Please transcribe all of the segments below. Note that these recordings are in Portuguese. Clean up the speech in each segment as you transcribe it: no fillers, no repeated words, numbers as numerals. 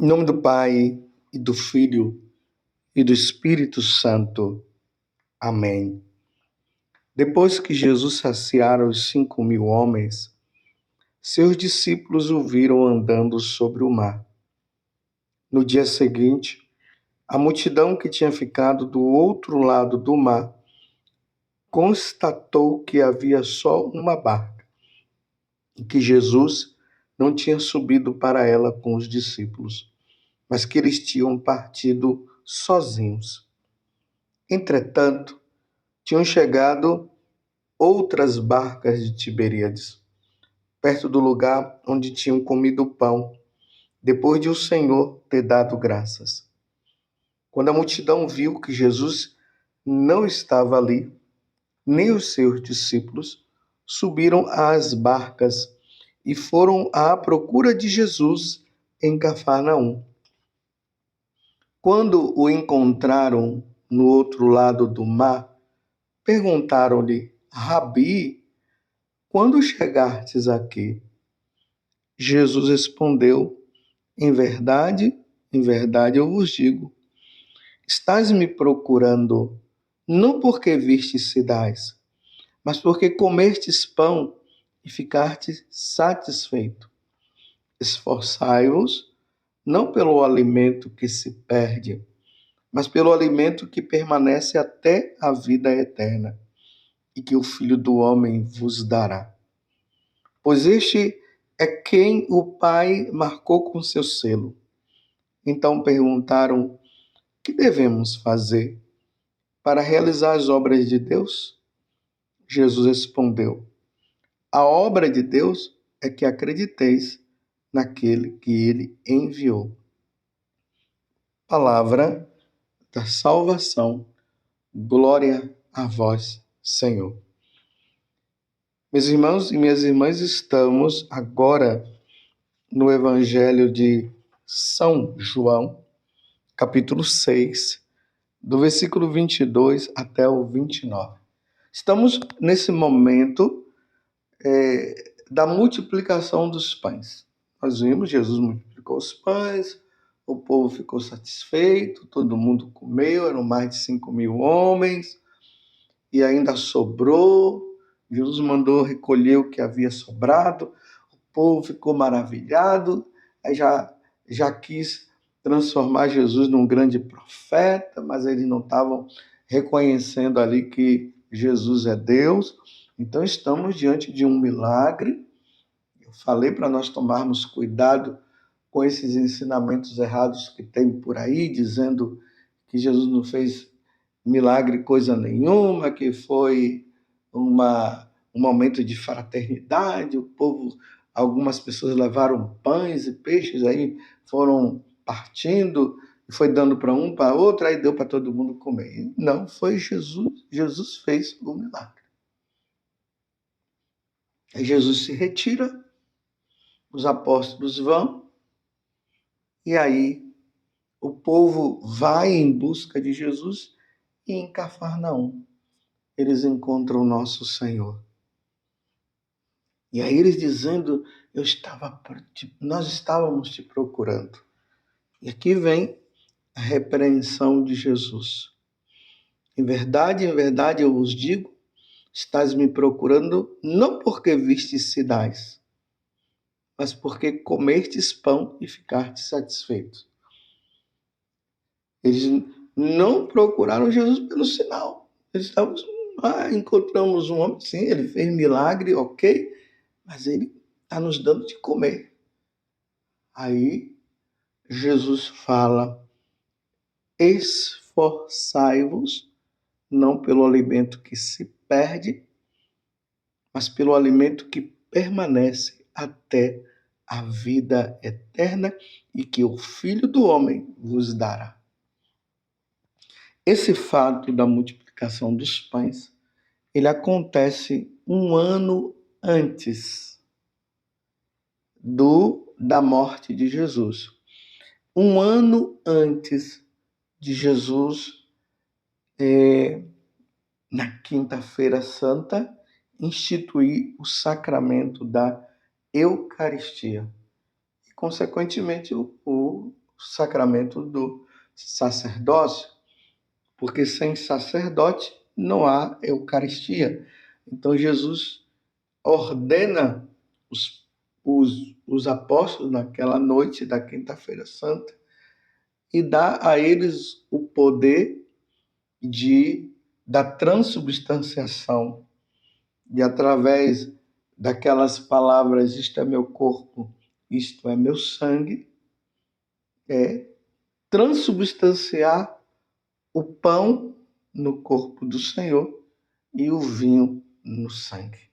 Em nome do Pai, e do Filho, e do Espírito Santo. Amém. Depois que Jesus saciara os 5.000 homens, seus discípulos o viram andando sobre o mar. No dia seguinte, a multidão que tinha ficado do outro lado do mar constatou que havia só uma barca e que Jesus não tinha subido para ela com os discípulos, mas que eles tinham partido sozinhos. Entretanto, tinham chegado outras barcas de Tiberíades, perto do lugar onde tinham comido o pão, depois de o Senhor ter dado graças. Quando a multidão viu que Jesus não estava ali, nem os seus discípulos, subiram às barcas e foram à procura de Jesus em Cafarnaum. Quando o encontraram no outro lado do mar, perguntaram-lhe: Rabi, quando chegastes aqui? Jesus respondeu: em verdade eu vos digo, estás me procurando, não porque vistes sinais, mas porque comestes pão e ficastes satisfeito. Esforçai-vos, não pelo alimento que se perde, mas pelo alimento que permanece até a vida eterna, e que o Filho do Homem vos dará. Pois este é quem o Pai marcou com seu selo. Então perguntaram: que devemos fazer para realizar as obras de Deus? Jesus respondeu: a obra de Deus é que acrediteis naquele que ele enviou. Palavra da salvação. Glória a vós, Senhor. Meus irmãos e minhas irmãs, estamos agora no Evangelho de São João, capítulo 6, do versículo 22 até o 29. Estamos nesse momento da multiplicação dos pães. Nós vimos, Jesus multiplicou os pães, o povo ficou satisfeito, todo mundo comeu, eram mais de 5.000 homens, e ainda sobrou. Jesus mandou recolher o que havia sobrado, o povo ficou maravilhado, aí já quis transformar Jesus num grande profeta, mas eles não estavam reconhecendo ali que Jesus é Deus. Então estamos diante de um milagre. Eu falei para nós tomarmos cuidado com esses ensinamentos errados que tem por aí, dizendo que Jesus não fez milagre coisa nenhuma, que foi um momento de fraternidade, o povo, algumas pessoas levaram pães e peixes, aí foram partindo, foi dando para um, para outro, aí deu para todo mundo comer. Não, foi Jesus. Jesus fez o milagre. Aí Jesus se retira, os apóstolos vão, e aí o povo vai em busca de Jesus, e em Cafarnaum eles encontram o nosso Senhor. E aí eles dizendo: nós estávamos te procurando. E aqui vem a repreensão de Jesus. Em verdade eu vos digo, estás me procurando não porque vistes sinais, mas porque comestes pão e ficastes satisfeitos. Eles não procuraram Jesus pelo sinal. Eles estavam, encontramos um homem, sim, ele fez milagre, ok, mas ele está nos dando de comer. Aí Jesus fala: esforçai-vos, não pelo alimento que se perde, mas pelo alimento que permanece até a vida eterna e que o Filho do Homem vos dará. Esse fato da multiplicação dos pães, ele acontece um ano antes da morte de Jesus. Um ano antes de Jesus, na Quinta-feira Santa, instituir o sacramento da Eucaristia. E, consequentemente, o sacramento do sacerdócio, porque sem sacerdote não há Eucaristia. Então Jesus ordena os apóstolos naquela noite da Quinta-feira Santa e dá a eles o poder da transubstanciação, e através daquelas palavras, isto é meu corpo, isto é meu sangue, transubstanciar o pão no corpo do Senhor e o vinho no sangue.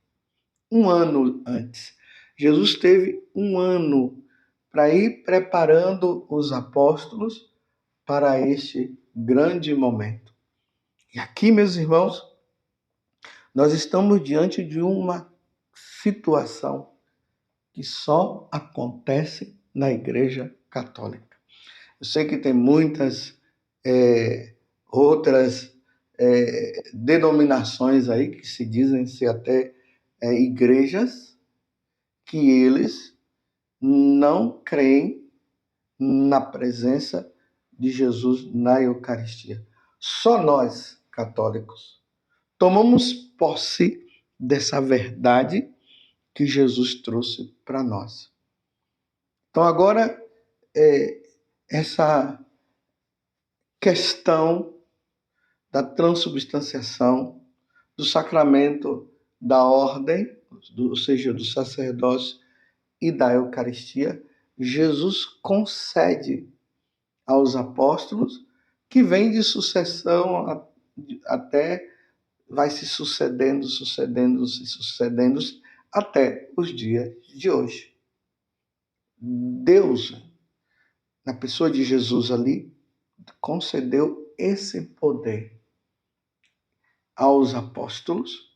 Um ano antes. Jesus teve um ano para ir preparando os apóstolos para este grande momento. E aqui, meus irmãos, nós estamos diante de uma situação que só acontece na Igreja Católica. Eu sei que tem muitas outras denominações aí que se dizem ser até igrejas que eles não creem na presença de Jesus na Eucaristia. Só nós, católicos, tomamos posse dessa verdade que Jesus trouxe para nós. Então, agora, essa questão da transubstanciação, do sacramento da ordem, ou seja, do sacerdócio e da Eucaristia, Jesus concede aos apóstolos, que vem de sucessão até vai se sucedendo até os dias de hoje. Deus, na pessoa de Jesus ali, concedeu esse poder aos apóstolos,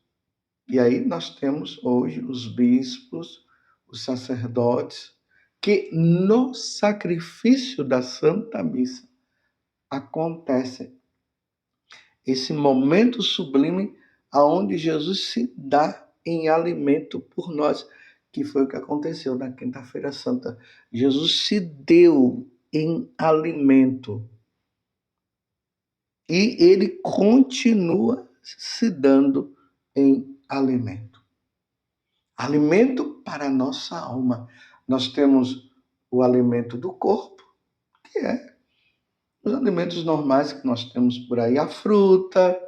e aí nós temos hoje os bispos, os sacerdotes, que no sacrifício da Santa Missa acontece esse momento sublime aonde Jesus se dá em alimento por nós, que foi o que aconteceu na Quinta-feira Santa. Jesus se deu em alimento e ele continua se dando em alimento. Alimento para a nossa alma. Nós temos o alimento do corpo, que é os alimentos normais que nós temos por aí, a fruta,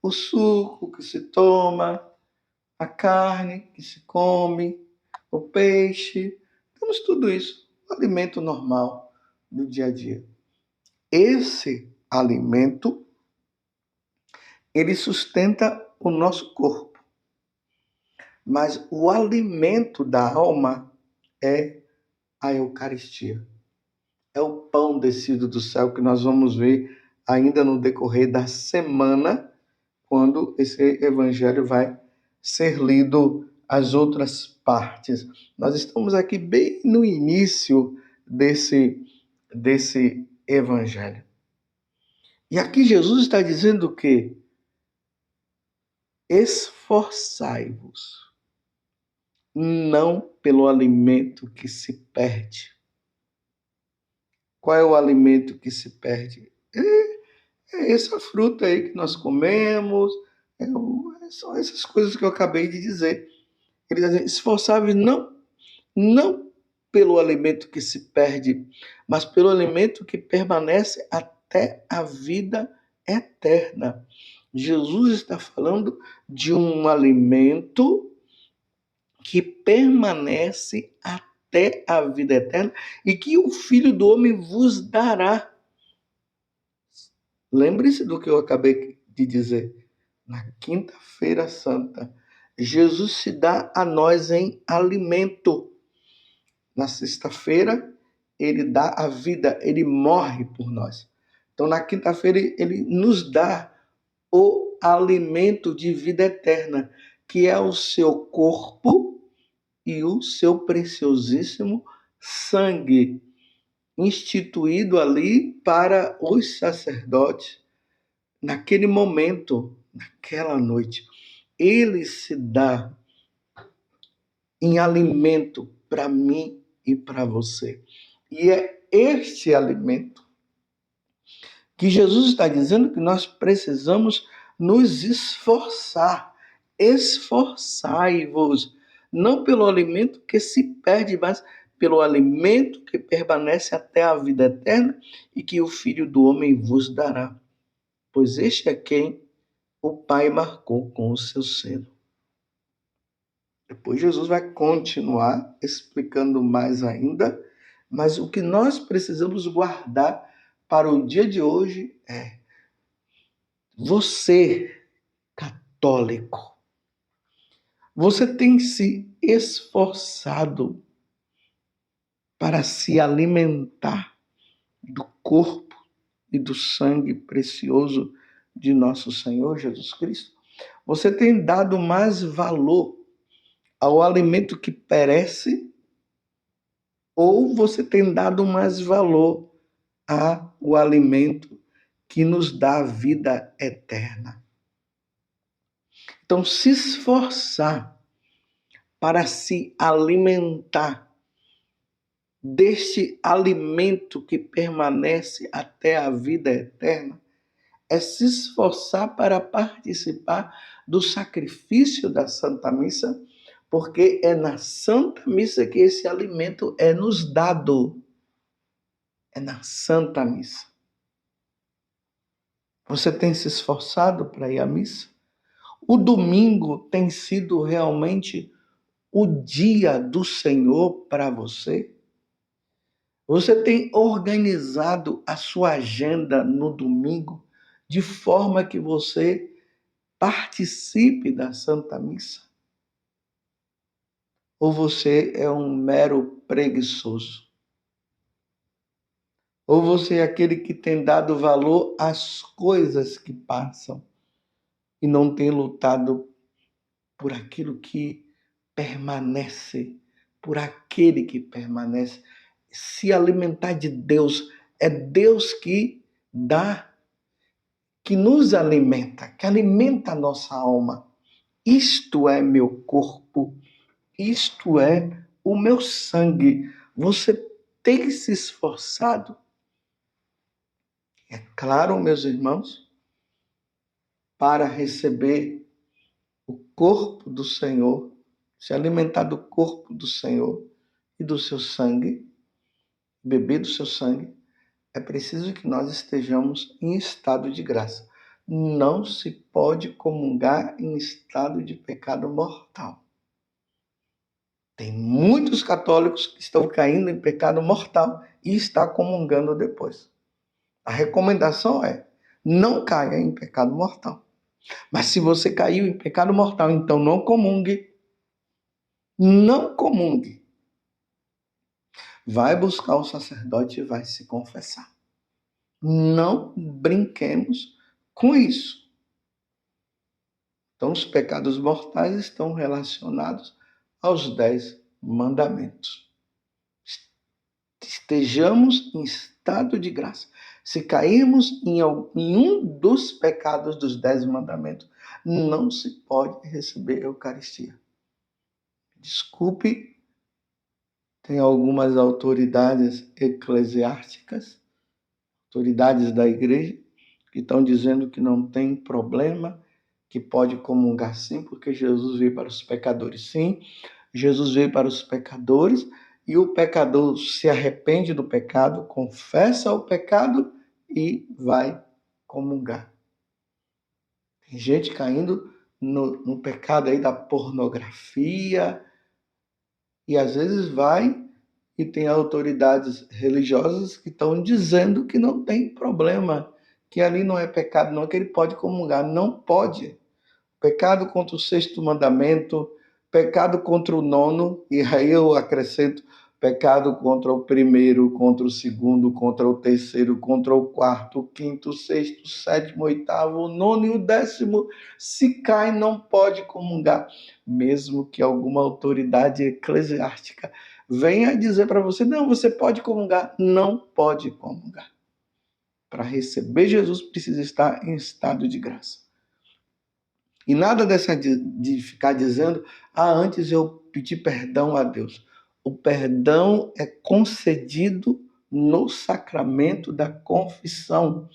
o suco que se toma, a carne que se come, o peixe, temos tudo isso, o alimento normal do dia a dia. Esse alimento, ele sustenta o nosso corpo, mas o alimento da alma é a Eucaristia. É o pão descido do céu que nós vamos ver ainda no decorrer da semana, quando esse evangelho vai ser lido as outras partes. Nós estamos aqui bem no início desse evangelho. E aqui Jesus está dizendo que esforçai-vos, não pelo alimento que se perde. Qual é o alimento que se perde? É essa fruta aí que nós comemos, são essas coisas que eu acabei de dizer. Ele está dizendo, esforçai-vos não pelo alimento que se perde, mas pelo alimento que permanece até a vida eterna. Jesus está falando de um alimento que permanece até a vida eterna e que o Filho do Homem vos dará. Lembre-se do que eu acabei de dizer. Na Quinta-feira Santa, Jesus se dá a nós em alimento. Na sexta-feira, ele dá a vida, ele morre por nós. Então, na quinta-feira, ele nos dá o alimento de vida eterna, que é o seu corpo e o seu preciosíssimo sangue, instituído ali para os sacerdotes, naquele momento, naquela noite. Ele se dá em alimento para mim e para você. E é este alimento que Jesus está dizendo que nós precisamos nos esforçar. Esforçai-vos, não pelo alimento que se perde, mas pelo alimento que permanece até a vida eterna e que o Filho do Homem vos dará. Pois este é quem o Pai marcou com o seu selo. Depois Jesus vai continuar explicando mais ainda, mas o que nós precisamos guardar para o dia de hoje é: você, católico, você tem se esforçado para se alimentar do corpo e do sangue precioso de nosso Senhor Jesus Cristo? Você tem dado mais valor ao alimento que perece ou você tem dado mais valor ao alimento que nos dá a vida eterna? Então, se esforçar para se alimentar deste alimento que permanece até a vida eterna é se esforçar para participar do sacrifício da Santa Missa, porque é na Santa Missa que esse alimento é nos dado. É na Santa Missa. Você tem se esforçado para ir à missa? O domingo tem sido realmente o dia do Senhor para você? Você tem organizado a sua agenda no domingo de forma que você participe da Santa Missa? Ou você é um mero preguiçoso? Ou você é aquele que tem dado valor às coisas que passam e não tem lutado por aquilo que permanece, por aquele que permanece? Se alimentar de Deus, é Deus que dá, que nos alimenta, que alimenta a nossa alma. Isto é meu corpo, isto é o meu sangue. Você tem se esforçado? É claro, meus irmãos, para receber o corpo do Senhor, se alimentar do corpo do Senhor e do seu sangue, beber do seu sangue, é preciso que nós estejamos em estado de graça. Não se pode comungar em estado de pecado mortal. Tem muitos católicos que estão caindo em pecado mortal e está comungando depois. A recomendação é: não caia em pecado mortal. Mas se você caiu em pecado mortal, então não comungue. Não comungue. Vai buscar o sacerdote e vai se confessar. Não brinquemos com isso. Então, os pecados mortais estão relacionados aos 10 mandamentos. Estejamos em estado de graça. Se cairmos em um dos pecados dos 10 mandamentos, não se pode receber a Eucaristia. Desculpe, tem algumas autoridades eclesiásticas, autoridades da igreja, que estão dizendo que não tem problema, que pode comungar sim, porque Jesus veio para os pecadores. Sim, Jesus veio para os pecadores e o pecador se arrepende do pecado, confessa o pecado e vai comungar. Tem gente caindo no pecado aí da pornografia e às vezes vai e tem autoridades religiosas que estão dizendo que não tem problema, que ali não é pecado não, que ele pode comungar. Não pode. Pecado contra o 6º mandamento, pecado contra o 9º, e aí eu acrescento pecado contra o 1º, contra o 2º, contra o 3º, contra o 4º, o 5º, o 6º, o 7º, o 8º, o 9º e o 10º. Se cai, não pode comungar, mesmo que alguma autoridade eclesiástica venha dizer para você: não, você pode comungar. Não pode comungar. Para receber Jesus, precisa estar em estado de graça. E nada dessa de ficar dizendo: antes eu pedi perdão a Deus. O perdão é concedido no sacramento da confissão.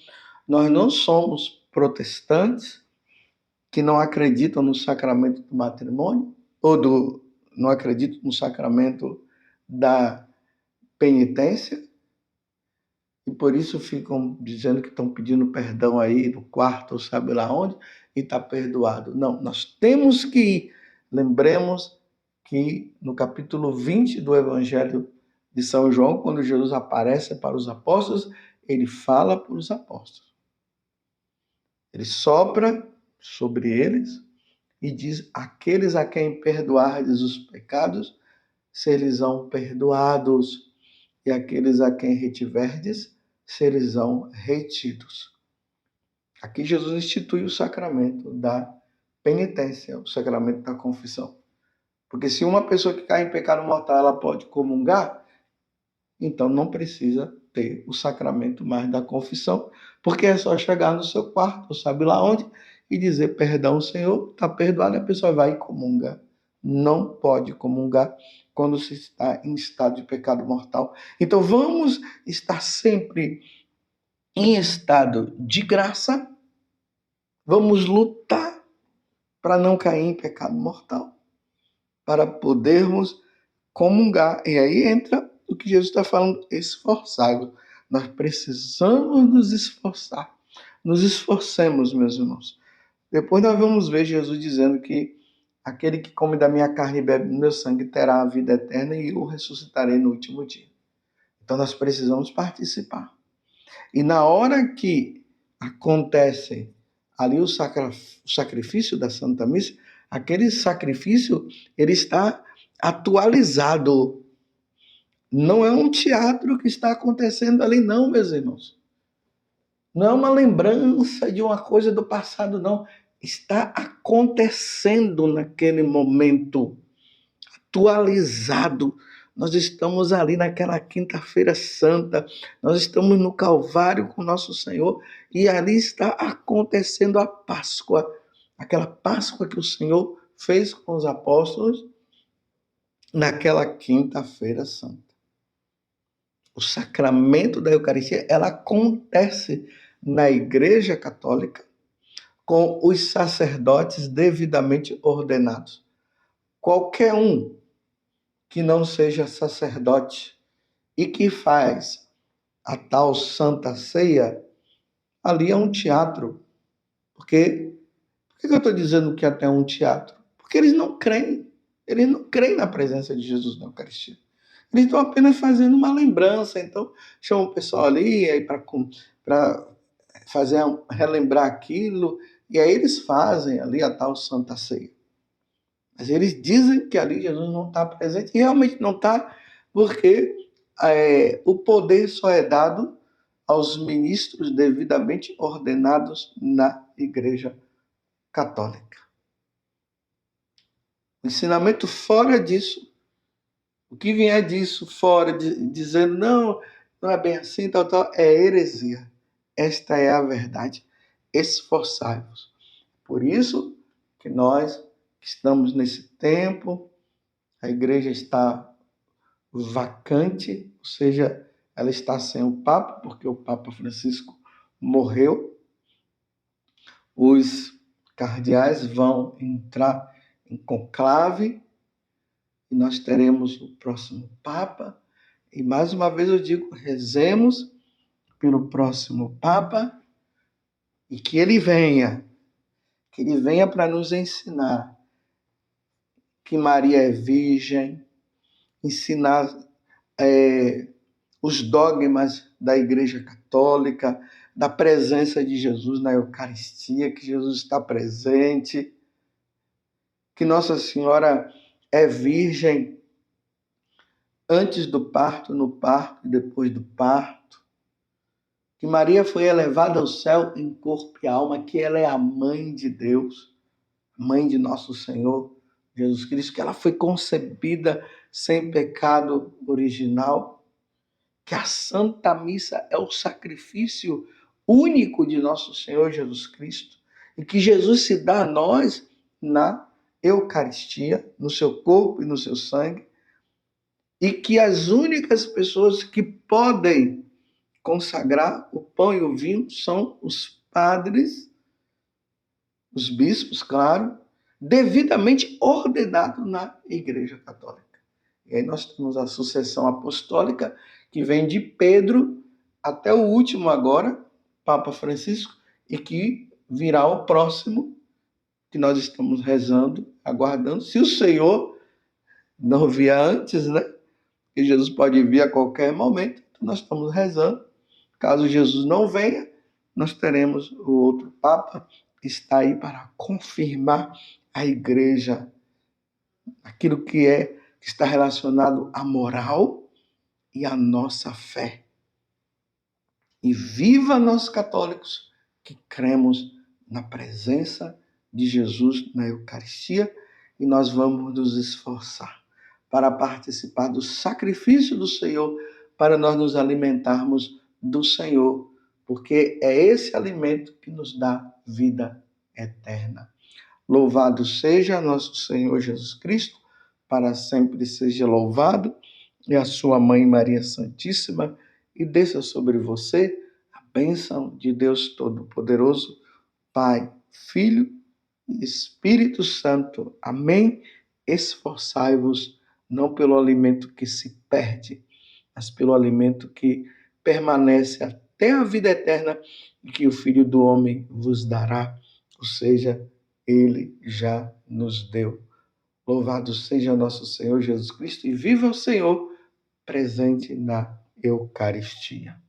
Nós não somos protestantes que não acreditam no sacramento do matrimônio, não acreditam no sacramento da penitência, e por isso ficam dizendo que estão pedindo perdão aí no quarto, ou sabe lá onde, e está perdoado. Não, nós temos que ir. Lembremos que no capítulo 20 do Evangelho de São João, quando Jesus aparece para os apóstolos, ele fala para os apóstolos. Ele sopra sobre eles e diz: aqueles a quem perdoardes os pecados, serão perdoados, e aqueles a quem retiverdes, serão retidos. Aqui Jesus institui o sacramento da penitência, o sacramento da confissão. Porque se uma pessoa que cai em pecado mortal, ela pode comungar, então não precisa ter o sacramento mais da confissão, porque é só chegar no seu quarto, sabe lá onde, e dizer: perdão, Senhor, está perdoado, e a pessoa vai e comunga. Não pode comungar quando se está em estado de pecado mortal. Então vamos estar sempre em estado de graça, vamos lutar para não cair em pecado mortal, para podermos comungar. E aí entra o que Jesus está falando: esforçado. Nós precisamos nos esforçar. Nos esforcemos, meus irmãos. Depois nós vamos ver Jesus dizendo que aquele que come da minha carne e bebe do meu sangue terá a vida eterna e eu ressuscitarei no último dia. Então nós precisamos participar. E na hora que acontece ali o sacrifício da Santa Missa, aquele sacrifício ele está atualizado. Não é um teatro que está acontecendo ali, não, meus irmãos. Não é uma lembrança de uma coisa do passado, não. Está acontecendo naquele momento, atualizado. Nós estamos ali naquela quinta-feira santa, nós estamos no Calvário com nosso Senhor, e ali está acontecendo a Páscoa, aquela Páscoa que o Senhor fez com os apóstolos naquela quinta-feira santa. O sacramento da Eucaristia, ela acontece na Igreja Católica com os sacerdotes devidamente ordenados. Qualquer um que não seja sacerdote e que faz a tal Santa Ceia, ali é um teatro. Por que eu estou dizendo que até é um teatro? Porque eles não creem. Eles não creem na presença de Jesus na Eucaristia. Eles estão apenas fazendo uma lembrança. Então, chama o pessoal ali para relembrar aquilo. E aí eles fazem ali a tal Santa Ceia. Mas eles dizem que ali Jesus não está presente. E realmente não está, porque o poder só é dado aos ministros devidamente ordenados na Igreja Católica. O ensinamento fora disso, o que vier disso fora, dizendo não é bem assim, tal, é heresia. Esta é a verdade. Esforçai-vos. Por isso que nós estamos nesse tempo, a igreja está vacante, ou seja, ela está sem o Papa, porque o Papa Francisco morreu. Os cardeais vão entrar em conclave e nós teremos o próximo Papa. E mais uma vez eu digo, rezemos pelo próximo Papa e que ele venha para nos ensinar que Maria é virgem, ensinar os dogmas da Igreja Católica, da presença de Jesus na Eucaristia, que Jesus está presente, que Nossa Senhora é virgem antes do parto, no parto e depois do parto, que Maria foi elevada ao céu em corpo e alma, que ela é a mãe de Deus, mãe de nosso Senhor Jesus Cristo, que ela foi concebida sem pecado original, que a Santa Missa é o sacrifício único de nosso Senhor Jesus Cristo, e que Jesus se dá a nós na Eucaristia, no seu corpo e no seu sangue, e que as únicas pessoas que podem consagrar o pão e o vinho são os padres, os bispos, claro, devidamente ordenados na Igreja Católica. E aí nós temos a sucessão apostólica que vem de Pedro até o último agora, Papa Francisco, e que virá o próximo que nós estamos rezando, aguardando. Se o Senhor não vier antes, né? Que Jesus pode vir a qualquer momento, então nós estamos rezando. Caso Jesus não venha, nós teremos o outro Papa que está aí para confirmar a Igreja, aquilo que está relacionado à moral e à nossa fé. E viva nós católicos que cremos na presença de Jesus na Eucaristia, e nós vamos nos esforçar para participar do sacrifício do Senhor, para nós nos alimentarmos do Senhor, porque é esse alimento que nos dá vida eterna. Louvado seja nosso Senhor Jesus Cristo, para sempre seja louvado, e a sua mãe Maria Santíssima, e desça sobre você a bênção de Deus Todo-Poderoso, Pai, Filho e Espírito Santo. Amém. Esforçai-vos não pelo alimento que se perde, mas pelo alimento que permanece até a vida eterna e que o Filho do Homem vos dará, ou seja, ele já nos deu. Louvado seja nosso Senhor Jesus Cristo, e viva o Senhor presente na Eucaristia.